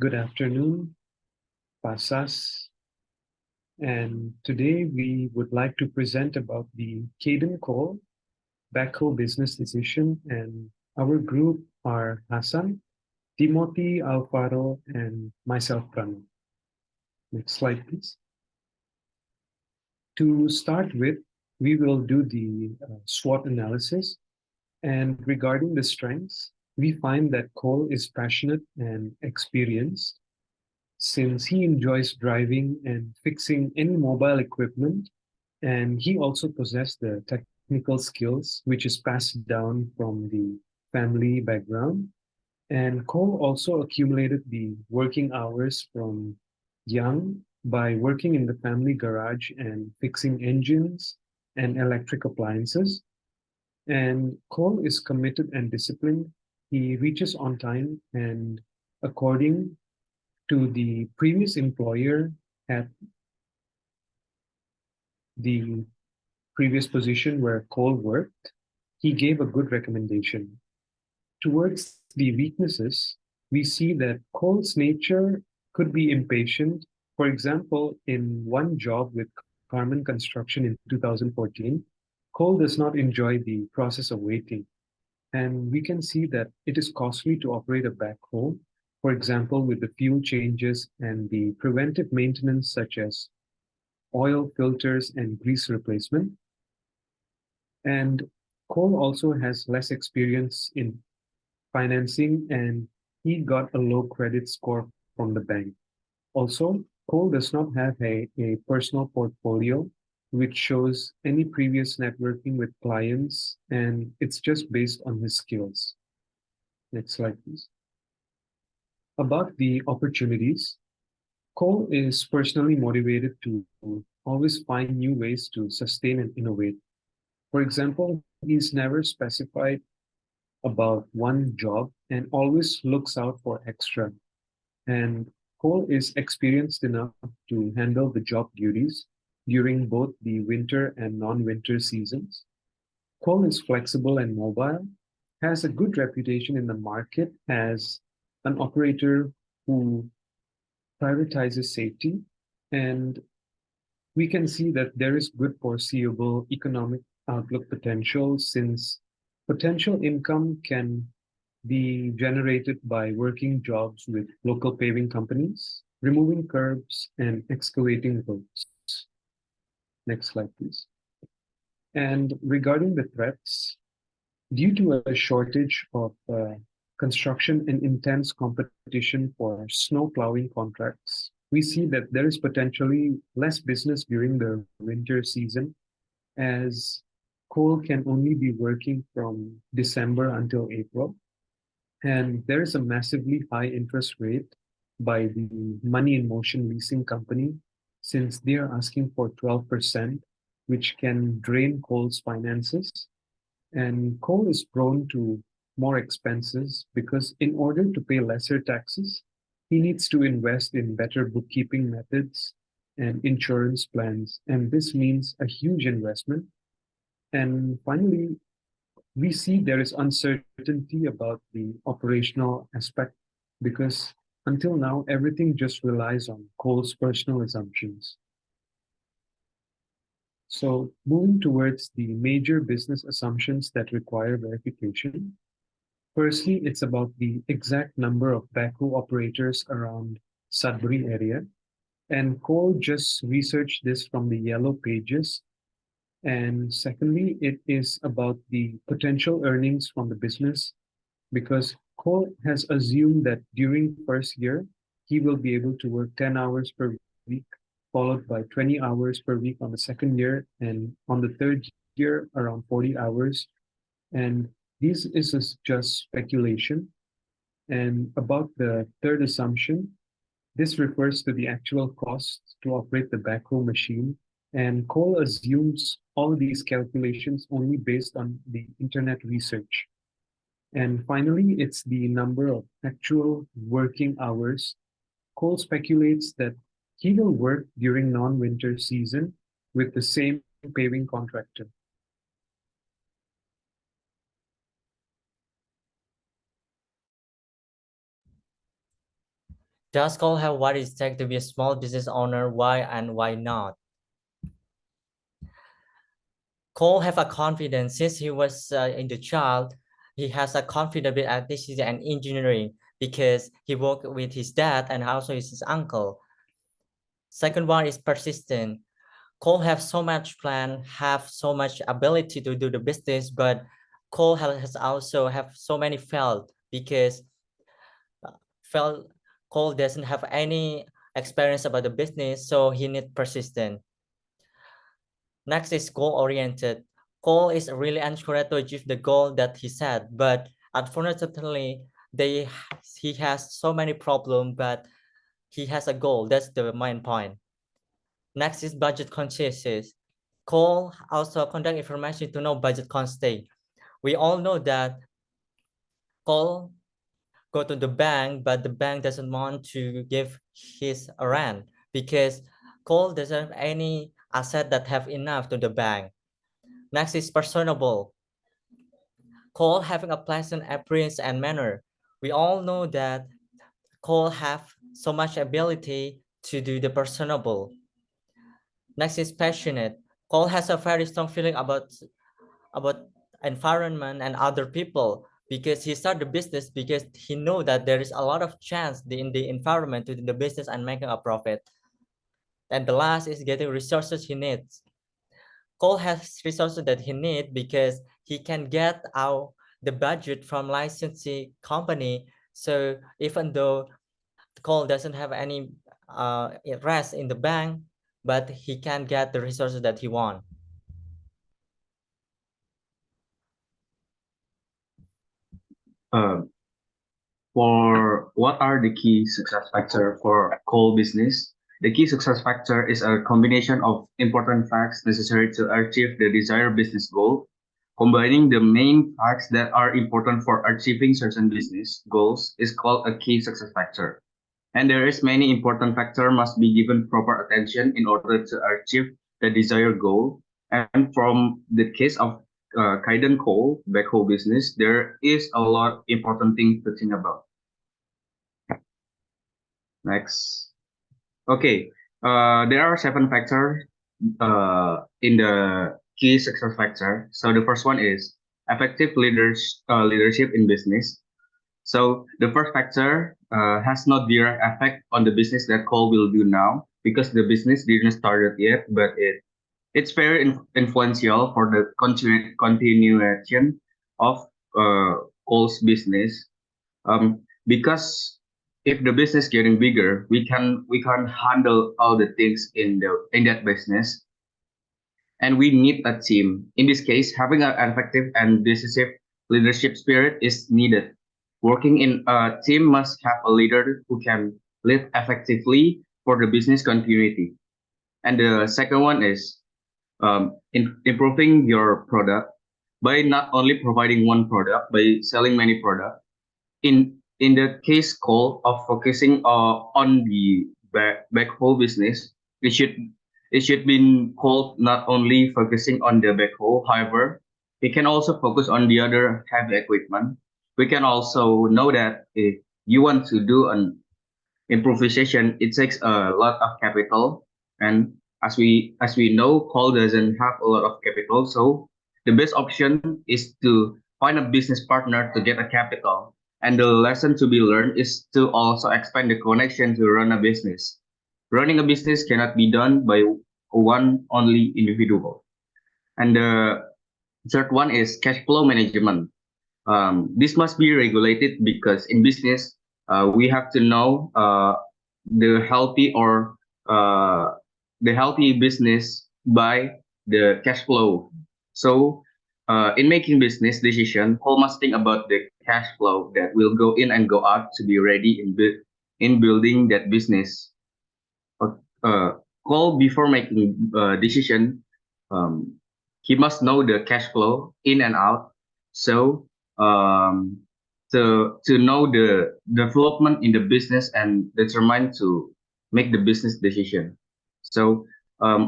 Good afternoon, Pasas, and today we would like to present about the Cayden call, Backhoe business decision, and our group are Hasan, Timothy, Alfaro, and myself, Pranav. Next slide, please. To start with, we will do the SWOT analysis, and regarding the strengths, we find that Cole is passionate and experienced. Since he enjoys driving and fixing any mobile equipment, and he also possessed the technical skills, which is passed down from the family background. And Cole also accumulated the working hours from young by working in the family garage and fixing engines and electric appliances. And Cole is committed and disciplined. He reaches on time and according to the previous employer at the previous position where Cole worked, he gave a good recommendation. Towards the weaknesses, we see that Cole's nature could be impatient. For example, in one job with Carmen Construction in 2014, Cole does not enjoy the process of waiting. And we can see that it is costly to operate a backhoe, for example, with the fuel changes and the preventive maintenance such as oil filters and grease replacement. And Cole also has less experience in financing and he got a low credit score from the bank. Also, Cole does not have a personal portfolio which shows any previous networking with clients and it's just based on his skills. Next slide, please. About the opportunities, Cole is personally motivated to always find new ways to sustain and innovate. For example, he's never specified about one job and always looks out for extra. And Cole is experienced enough to handle the job duties during both the winter and non-winter seasons. Cole is flexible and mobile, has a good reputation in the market as an operator who prioritizes safety, and we can see that there is good foreseeable economic outlook potential since potential income can be generated by working jobs with local paving companies, removing curbs, and excavating roads. Next slide, please. And regarding the threats, due to a shortage of construction and intense competition for snow plowing contracts, we see that there is potentially less business during the winter season as Cole can only be working from December until April. And there is a massively high interest rate by the Money in Motion leasing company since they are asking for 12%, which can drain Cole's finances. And Cole is prone to more expenses because in order to pay lesser taxes, he needs to invest in better bookkeeping methods and insurance plans. And this means a huge investment. And finally, we see there is uncertainty about the operational aspect because until now, everything just relies on Cole's personal assumptions. So moving towards the major business assumptions that require verification. Firstly, it's about the exact number of backhoe operators around Sudbury area. And Cole just researched this from the yellow pages. And secondly, it is about the potential earnings from the business because Cole has assumed that during first year, he will be able to work 10 hours per week, followed by 20 hours per week on the second year, and on the third year, around 40 hours. And this is just speculation. And about the third assumption, this refers to the actual cost to operate the backhoe machine. And Cole assumes all of these calculations only based on the internet research. And finally, it's the number of actual working hours. Cole speculates that he will work during non-winter season with the same paving contractor. Does Cole have what it takes to be a small business owner? Why and why not? Cole have a confidence since he was in the child. He has a confidence with artists and engineering because he worked with his dad and also his uncle. Second one is persistent. Cole have so much plan, have so much ability to do the business, but Cole has also have so many failed because failed. Cole doesn't have any experience about the business, so he need persistent. Next is goal oriented. Cole is really encouraged to achieve the goal that he set, but unfortunately, he has so many problems, but he has a goal. That's the main point. Next is budget conscious. Cole also conduct information to know budget constraint. We all know that Cole go to the bank, but the bank doesn't want to give his rent because Cole doesn't have any asset that have enough to the bank. Next is personable. Cole having a pleasant appearance and manner. We all know that Cole have so much ability to do the personable. Next is passionate. Cole has a very strong feeling about environment and other people because he started the business because he know that there is a lot of chance in the environment to do the business and making a profit. And the last is getting resources he needs. Cole has resources that he needs because he can get out the budget from licensing company. So even though Cole doesn't have any rest in the bank, but he can get the resources that he wants. Uh, for what are the key success factor for coal business? The key success factor is a combination of important facts necessary to achieve the desired business goal. Combining the main facts that are important for achieving certain business goals is called a key success factor. And there is many important factor must be given proper attention in order to achieve the desired goal. And from the case of Cayden coal, backhoe business, there is a lot important things to think about. Next. Okay. There are seven factors in the key success factor. So the first one is effective leadership in business. So the first factor has no direct effect on the business that Cole will do now because the business didn't start yet, but it's very influential for the continuation of Cole's business. Because if the business getting bigger, we can handle all the things in that business, and we need a team. In this case, having an effective and decisive leadership spirit is needed. Working in a team must have a leader who can lead effectively for the business continuity. And the second one is improving your product by not only providing one product, by selling many products. In the case call of focusing on the backhoe business, it should it should be called not only focusing on the backhoe. However, we can also focus on the other heavy equipment. We can also know that if you want to do an improvisation, it takes a lot of capital, and as we know, coal doesn't have a lot of capital. So the best option is to find a business partner to get a capital. And the lesson to be learned is to also expand the connection to run a business. Running a business cannot be done by one only individual. And the third one is cash flow management. This must be regulated because in business, we have to know the healthy or uh, the healthy business by the cash flow. So, in making business decision, Paul must think about the cash flow that will go in and go out to be ready in building that business. uh, uh, Call before making decision, um, he must know the cash flow in and out. So um, to know the development in the business and determine to make the business decision. So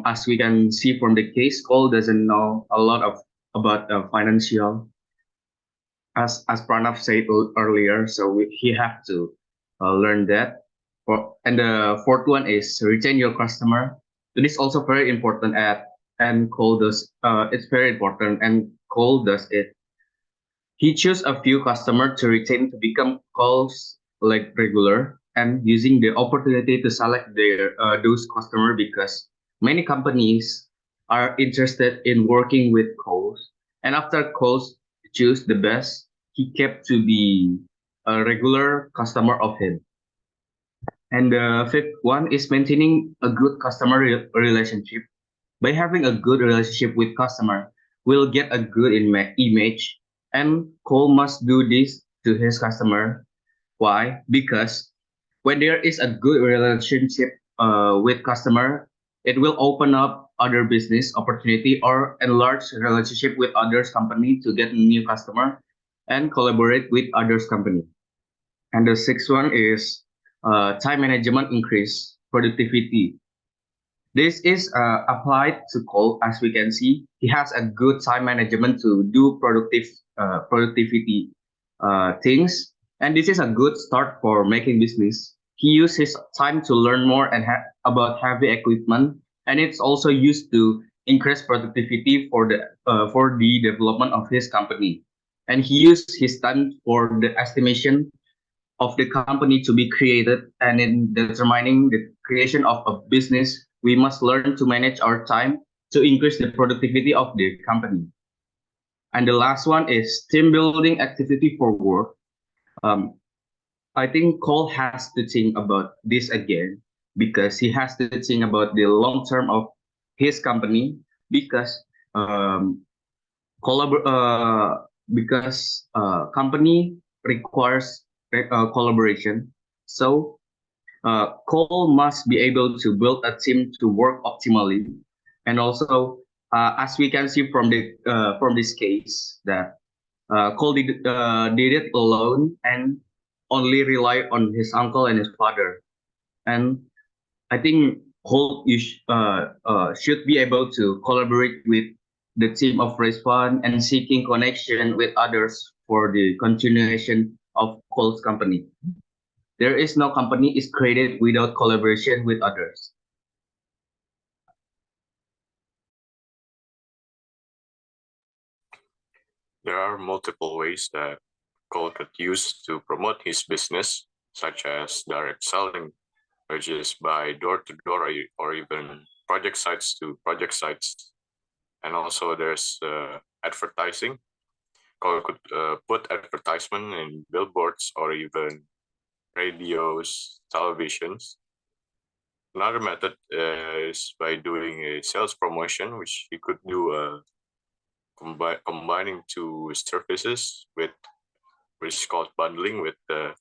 as we can see from the case, Cole doesn't know a lot of about financial, as Pranav said earlier. So he have to learn that. And the fourth one is retain your customer. It is also very important and Cole does it's very important and Cole does it. He chose a few customers to retain to become calls like regular and using the opportunity to select their those customer because many companies are interested in working with calls. And after calls choose the best, he kept to be a regular customer of him. And the fifth one is maintaining a good customer relationship. By having a good relationship with customer, we'll get a good image. And Cole must do this to his customer. Why? Because when there is a good relationship with customer, it will open up other business opportunity or enlarge relationship with others company to get new customer and collaborate with others company. And the sixth one is time management increase productivity. This is applied to Cole, as we can see. He has a good time management to do productivity things, and this is a good start for making business. He used his time to learn more about heavy equipment, and it's also used to increase productivity for the development of his company. And he used his time for the estimation of the company to be created, and in determining the creation of a business we must learn to manage our time to increase the productivity of the company. And the last one is team building activity for work. um, I think Cole has to think about this again because he has to think about the long term of his company because um, collabor- uh, company requires collaboration. So Cole must be able to build a team to work optimally, and also as we can see from this case that Cole did it alone and only rely on his uncle and his father. And I think Cole should be able to collaborate with the team of Respawn and seeking connection with others for the continuation of Cole's company. There is no company is created without collaboration with others. There are multiple ways that Cole could use to promote his business, such as direct selling, which is by door to door or even project sites to project sites. And also there's advertising. Cole could put advertisement in billboards or even radios, televisions. Another method is by doing a sales promotion, which he could do combining two services with which is called bundling with the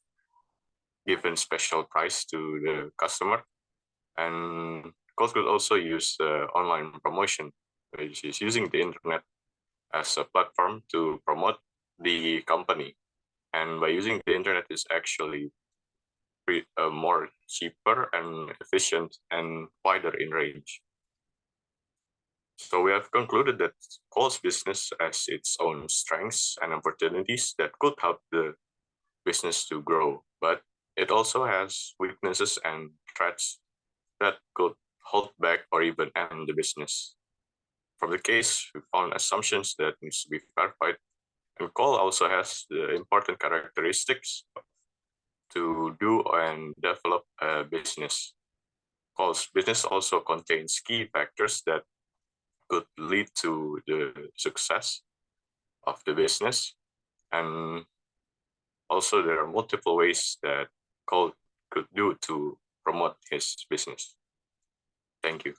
given special price to the customer. And Coles could also use online promotion, which is using the internet as a platform to promote the company. And by using the internet is actually more cheaper and efficient and wider in range. So we have concluded that Cole's business has its own strengths and opportunities that could help the business to grow, but it also has weaknesses and threats that could hold back or even end the business. From the case, we found assumptions that needs to be clarified, and Cole also has the important characteristics to do and develop a business. Cole's business also contains key factors that could lead to the success of the business. And also, there are multiple ways that Cole could do to promote his business. Thank you.